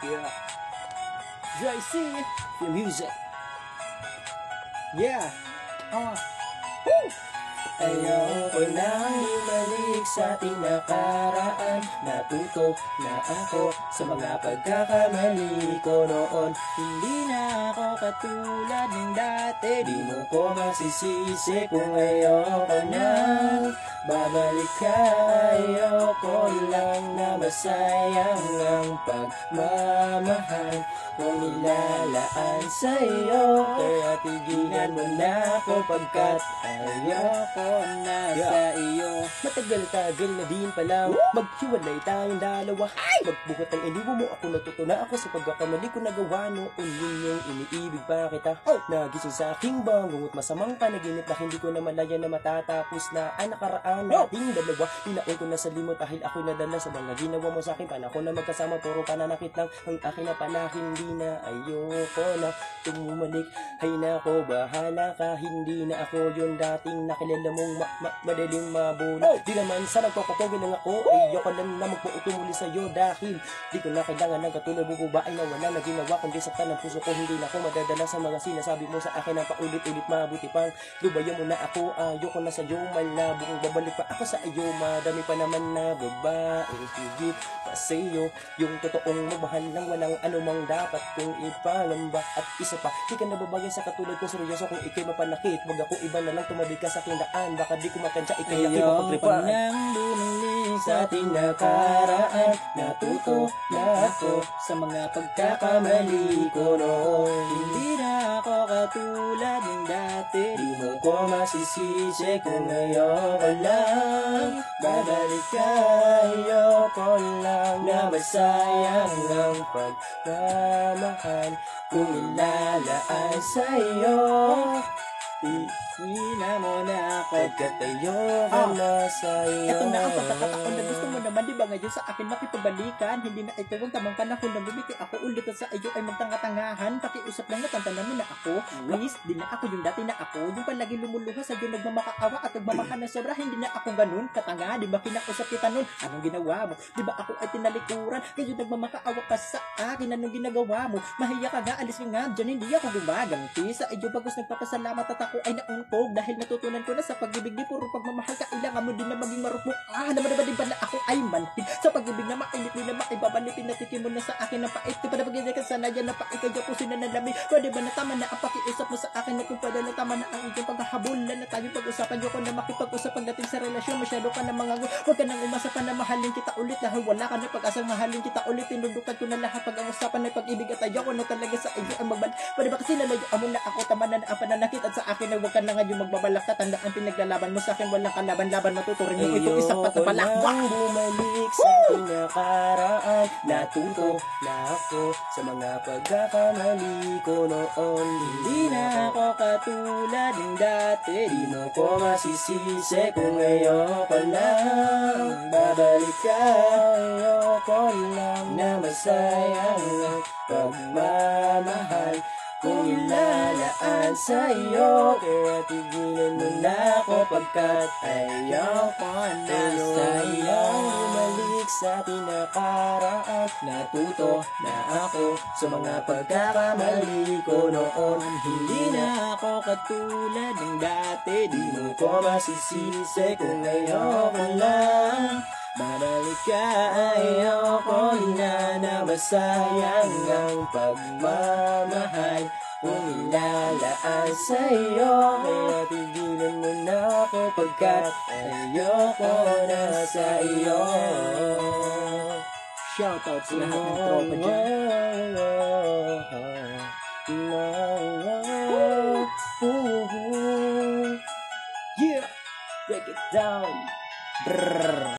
Yeah. Dry C, the music. Yeah. Woo! Ayoko nang bumalik sa ating nakaraan. Natuto na ako sa mga pagkakamali ko noon. Hindi na ako katulad ng dati. Di mo ko masisisi kung ayoko nang babalik ka. Ayoko lang na masayang ang pagmamahal kung nilalaan sa'yo. Kaya tigilan mo na ako pagkat ayoko na sa iyo. Matagal-tagal na din pala maghiwalay tayong dalawa. Magbukat ng iniwan mo ako, natuto na ako sa pagkakamali ko nagawa noon. Yun yung iniibig pa kita. Nagising sa aking bangungot, masamang panaginip na hindi ko na malaya na matatapos na ang nakaraan nating dalawa. Inaon ko na sa limot dahil ako'y nadala sa mga ginawa mo sa akin. Panahon na magkasama, puro pananakit lang ang akin na pala. Hindi na ayoko na tumumalik. Hay nako, bahala ka. Hindi na ako yung dating nakilala mong madaling mabula. Di naman sa nagpapapogi lang ako. Ayoko lang na magpuuto muli sa'yo dahil di ko na kailangan ng katulad mo babae na wala na ginawa kundi saktan ng puso ko. Hindi na ako madadala sa mga sinasabi mo sa akin ang paulit-ulit. Mabuti pang lubayan mo na ako. Ayoko na sa'yo, malabo kung babalik pa ako sa iyo. Madami pa naman na babae higit pa sa'yo. Yung totoong magmahal lang walang anumang dapat kung ipalamba. At isa pa, di ka nababagay sa katulad ko. Seryoso kung ikay mapanakit, wag ako iba na lang tumabi ka sa aking daan. Baka di ko makansya, ikay aking mapagripan. Ayoko nang bumalik sa ating nakaraan. Natuto na ako sa mga pagkakamali ko noon. Hindi na ako katulad ng dati. Di mo ko masisisi kung ayoko lang babalik ka. Ayoko lang na masayang ang pagmamahal kung ilalaan sa'yo. Ina mo na ako. Pagkat ayoko na sa'yo. Ito na ang pagkakataon na gusto mo naman, di ba ngayon sa akin makipagbalikan? Hindi na ito ang tamang panahon na bumiti ako ulit at sa iyo ay magtanga-tangahan. Pakiusap lang na tantanan mo na ako. Please, di na ako yung dati na ako. Yung palagi lumuluha sa iyo nagmamakaawa at nagmamahal na sobra. Hindi na ako ganun katanga. Di ba kinausap kita nun? Anong ginawa mo? Di ba ako ay tinalikuran? Kayo nagmamakaawa ka sa akin. Anong ginagawa mo? Mahiya ka nga, alis ka nga dyan. Hindi ako gumaganti sa iyo. Bagos nagpapasalamat at ako ay nauntog dahil natutunan ko na sa pag-ibig di puro pagmamahal. Kailangan mo din na maging marupok. Naman din ba na ako ay manhid sa pag-ibig na mainit din na maibabalipin na tikim mo na sa akin na pait. Di pa na pag-ibig ka sana dyan na pait ka dyan pusin na nalamig. Pwede ba na tama na ang pakiusap mo sa akin na kung pwede na tama na ang iyong paghahabulan na tayo pag-usapan. Yoko na makipag-usap pagdating sa relasyon. Masyado ka na mga huwag ka nang umasa pa na mahalin kita ulit dahil wala ka na pag-asang mahalin kita ulit. Tinudukan ko na lahat pag ang usapan ay pag-ibig at ayoko na talaga sa iyo ang magbalik. Pwede ba kasi nalayo amo na ako tama na ang pananakit at sa akin na huwag ka na ngayon magbabalak. Tatandaan pinaglalaban mo sa akin walang kalaban-laban. Matuturing mo ito isang patabalakbak. Bumalik sa ating nakaraan. Natuto na ako sa mga pagkakamali ko noon. Hindi na ako katulad ng dati. Di mo ko masisisi kung ayoko lang babalik ka. Ayoko lang na masayang ang pagmamahal kung ilalaan sa'yo. Kaya tigilan mo na ako pagkat ayoko na sa'yo. Bumalik sa ating nakaraan. Natuto na ako sa mga pagkakamali ko noon. Hindi na ako katulad ng dati. Di mo ko masisisi kung ayoko lang babalik ka. Ayoko na na masayang ang pagmamahal kung ilalaan sa'yo. Kaya tigilan mo na ako pagkat ayoko na sa iyo. Shoutout sa lahat ng tropa dyan. Yeah, break it down.